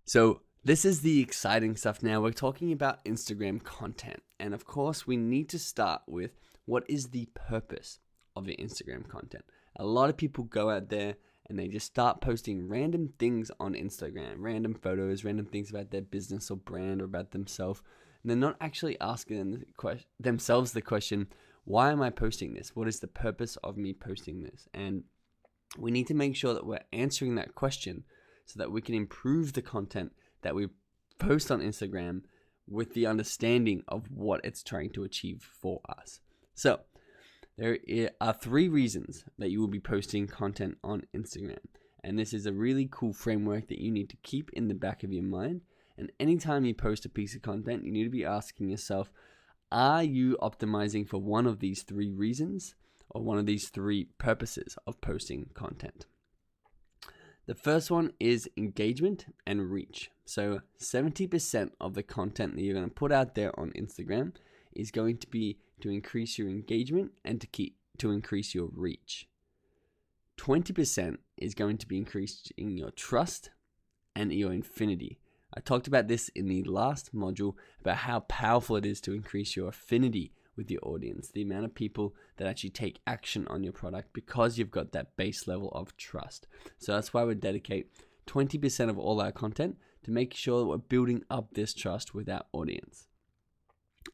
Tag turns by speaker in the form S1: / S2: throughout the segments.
S1: So this is the exciting stuff now. We're talking about Instagram content. And of course, we need to start with what is the purpose of your Instagram content. A lot of people go out there and they just start posting random things on Instagram, random photos, random things about their business or brand or about themselves. And they're not actually asking themselves the question, why am I posting this? What is the purpose of me posting this? And we need to make sure that we're answering that question so that we can improve the content that we post on Instagram with the understanding of what it's trying to achieve for us. So there are 3 reasons that you will be posting content on Instagram. And this is a really cool framework that you need to keep in the back of your mind. And anytime you post a piece of content, you need to be asking yourself, are you optimizing for one of these 3 reasons or one of these 3 purposes of posting content? The first one is engagement and reach. So 70% of the content that you're going to put out there on Instagram is going to be to increase your engagement and to increase your reach. 20% is going to be increasing your trust and your affinity. I talked about this in the last module about how powerful it is to increase your affinity with your audience, the amount of people that actually take action on your product because you've got that base level of trust. So that's why we dedicate 20% of all our content to make sure that we're building up this trust with our audience.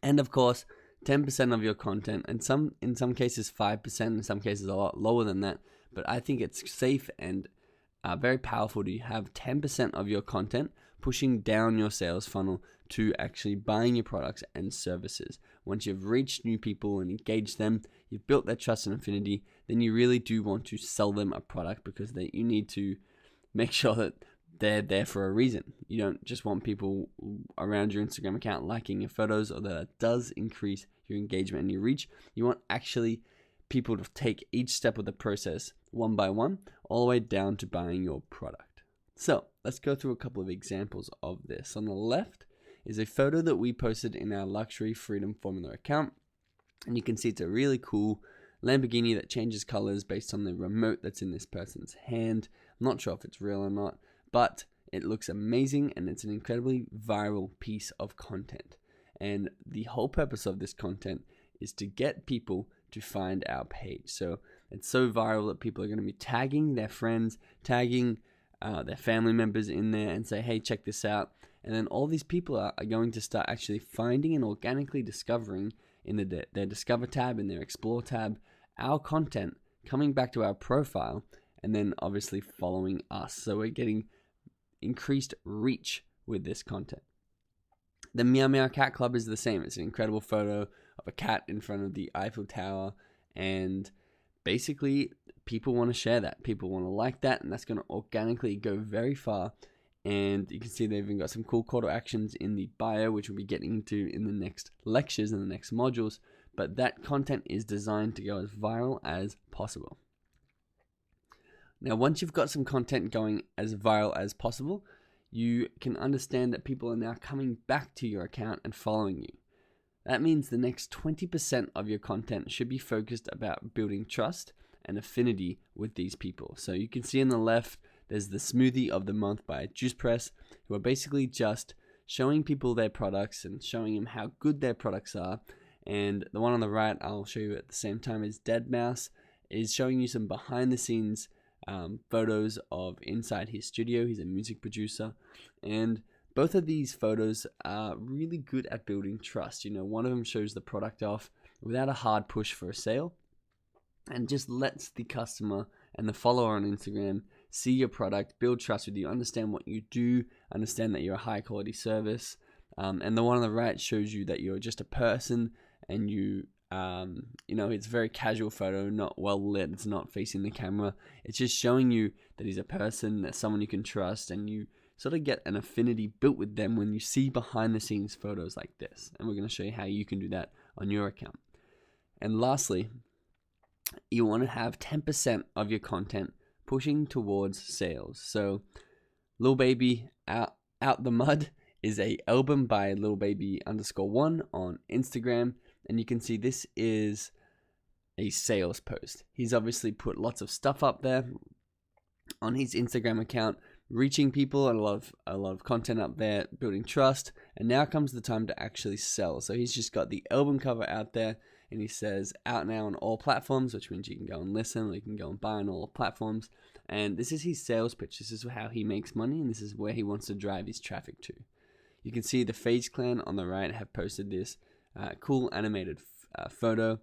S1: And of course, 10% of your content, and in some cases 5%, in some cases a lot lower than that, but I think it's safe and very powerful to have 10% of your content pushing down your sales funnel to actually buying your products and services. Once you've reached new people and engaged them, you've built their trust and affinity, then you really do want to sell them a product because you need to make sure that they're there for a reason. You don't just want people around your Instagram account liking your photos, although that does increase your engagement and your reach. You want actually people to take each step of the process one by one, all the way down to buying your product. So let's go through a couple of examples of this. On the left is a photo that we posted in our Luxury Freedom Formula account. And you can see it's a really cool Lamborghini that changes colors based on the remote that's in this person's hand. I'm not sure if it's real or not, but it looks amazing and it's an incredibly viral piece of content. And the whole purpose of this content is to get people to find our page. So it's so viral that people are going to be tagging their friends, tagging their family members in there and say, hey, check this out. And then all these people are going to start actually finding and organically discovering in their Discover tab, in their Explore tab, our content, coming back to our profile, and then obviously following us. So we're getting increased reach with this content. The Meow Meow Cat Club is the same. It's an incredible photo of a cat in front of the Eiffel Tower, and basically people want to share that. People want to like that, and that's going to organically go very far. And you can see they've even got some cool call to actions in the bio, which we'll be getting into in the next lectures and the next modules. But that content is designed to go as viral as possible. Now, once you've got some content going as viral as possible, you can understand that people are now coming back to your account and following you. That means the next 20% of your content should be focused about building trust and affinity with these people. So you can see on the left, there's the Smoothie of the Month by Juice Press, who are basically just showing people their products and showing them how good their products are. And the one on the right, I'll show you at the same time, is Dead Mouse, is showing you some behind the scenes photos of inside his studio. He's a music producer, and both of these photos are really good at building trust. You know, one of them shows the product off without a hard push for a sale and just lets the customer and the follower on Instagram see your product, build trust with you, understand what you do, understand that you're a high quality service. And the one on the right shows you that you're just a person, and you know, it's a very casual photo, not well lit, it's not facing the camera. It's just showing you that he's a person, that's someone you can trust, and you sort of get an affinity built with them when you see behind the scenes photos like this. And we're going to show you how you can do that on your account. And lastly, you want to have 10% of your content pushing towards sales. So Lil Baby Out the Mud is a album by Lil Baby _1 on Instagram. And you can see this is a sales post. He's obviously put lots of stuff up there on his Instagram account, reaching people and a lot of content up there, building trust, and now comes the time to actually sell. So he's just got the album cover out there, and he says out now on all platforms, which means you can go and listen, or you can go and buy on all platforms. And this is his sales pitch. This is how he makes money, and this is where he wants to drive his traffic to. You can see the FaZe Clan on the right have posted this cool animated photo,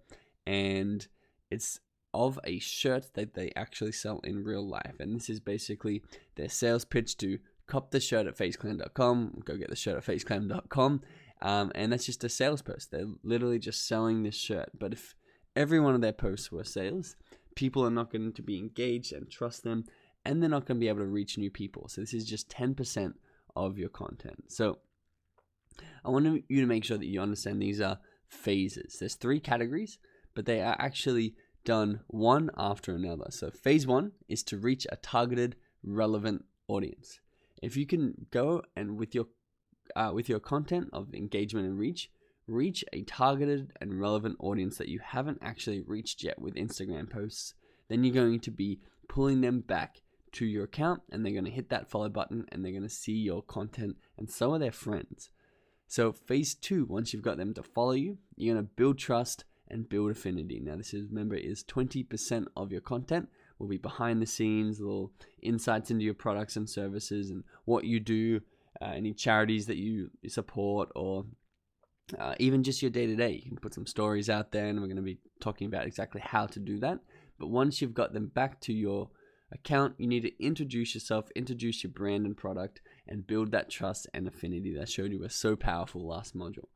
S1: and it's of a shirt that they actually sell in real life. And this is basically their sales pitch to cop the shirt at fazeclan.com, go get the shirt at fazeclan.com, and that's just a sales post. They're literally just selling this shirt. But if every one of their posts were sales, people are not going to be engaged and trust them, and they're not going to be able to reach new people. So this is just 10% of your content. So I want you to make sure that you understand these are phases. There's 3 categories, but they are actually done one after another. So phase 1 is to reach a targeted, relevant audience. If you can go and with your content of engagement and reach a targeted and relevant audience that you haven't actually reached yet with Instagram posts, then you're going to be pulling them back to your account, and they're going to hit that follow button, and they're going to see your content, and so are their friends. So phase 2, once you've got them to follow you, you're going to build trust and build affinity. Now this is, remember, is 20% of your content will be behind the scenes, little insights into your products and services and what you do, any charities that you support, or even just your day-to-day. You can put some stories out there, and we're going to be talking about exactly how to do that. But once you've got them back to your account, you need to introduce yourself, introduce your brand and product, and build that trust and affinity that I showed you was so powerful last module.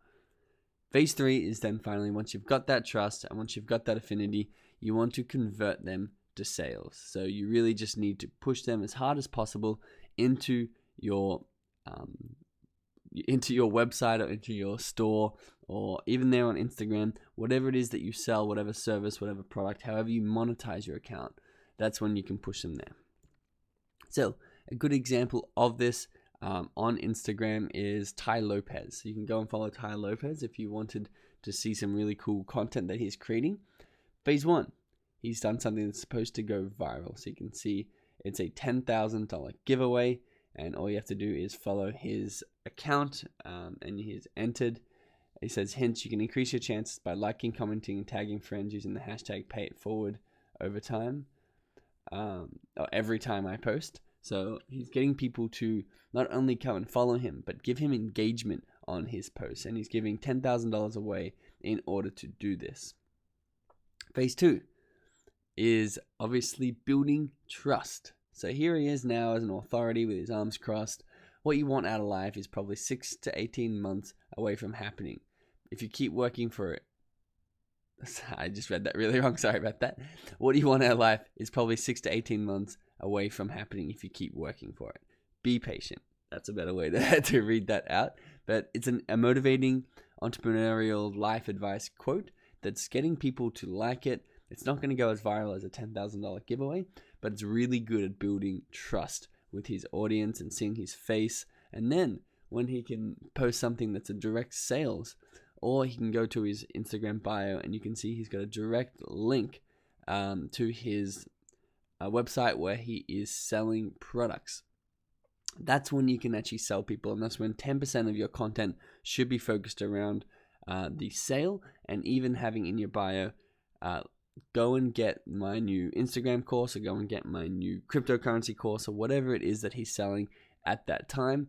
S1: Phase 3 is then finally, once you've got that trust and once you've got that affinity, you want to convert them to sales. So you really just need to push them as hard as possible into your website or into your store, or even there on Instagram, whatever it is that you sell, whatever service, whatever product, however you monetize your account, that's when you can push them there. So a good example of this on Instagram is Tai Lopez. You can go and follow Tai Lopez if you wanted to see some really cool content that he's creating. Phase 1, he's done something that's supposed to go viral. So you can see it's a $10,000 giveaway, and all you have to do is follow his account, and he's entered. He says, hints, you can increase your chances by liking, commenting, and tagging friends using the hashtag #PayItForward over time, or every time I post. So he's getting people to not only come and follow him, but give him engagement on his posts. And he's giving $10,000 away in order to do this. Phase 2 is obviously building trust. So here he is now as an authority with his arms crossed. What you want out of life is probably 6 to 18 months away from happening. If you keep working for it, I just read that really wrong. Sorry about that. What you want out of life is probably 6 to 18 months away from happening if you keep working for it. Be patient. That's a better way to read that out. But it's a motivating entrepreneurial life advice quote that's getting people to like it. It's not going to go as viral as a $10,000 giveaway, but it's really good at building trust with his audience and seeing his face. And then when he can post something that's a direct sales, or he can go to his Instagram bio and you can see he's got a direct link to his website where he is selling products. That's when you can actually sell people, and that's when 10% of your content should be focused around the sale, and even having in your bio, go and get my new Instagram course, or go and get my new cryptocurrency course, or whatever it is that he's selling at that time.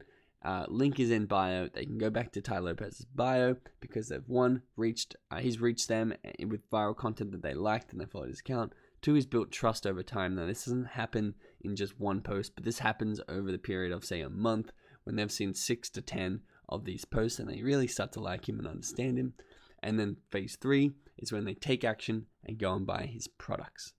S1: Link is in bio. They can go back to Tai Lopez's bio because they've he's reached them with viral content that they liked and they followed his account. 2, he's built trust over time. Now this doesn't happen in just one post, but this happens over the period of say a month when they've seen 6 to 10 of these posts and they really start to like him and understand him. And then phase 3 is when they take action and go and buy his products.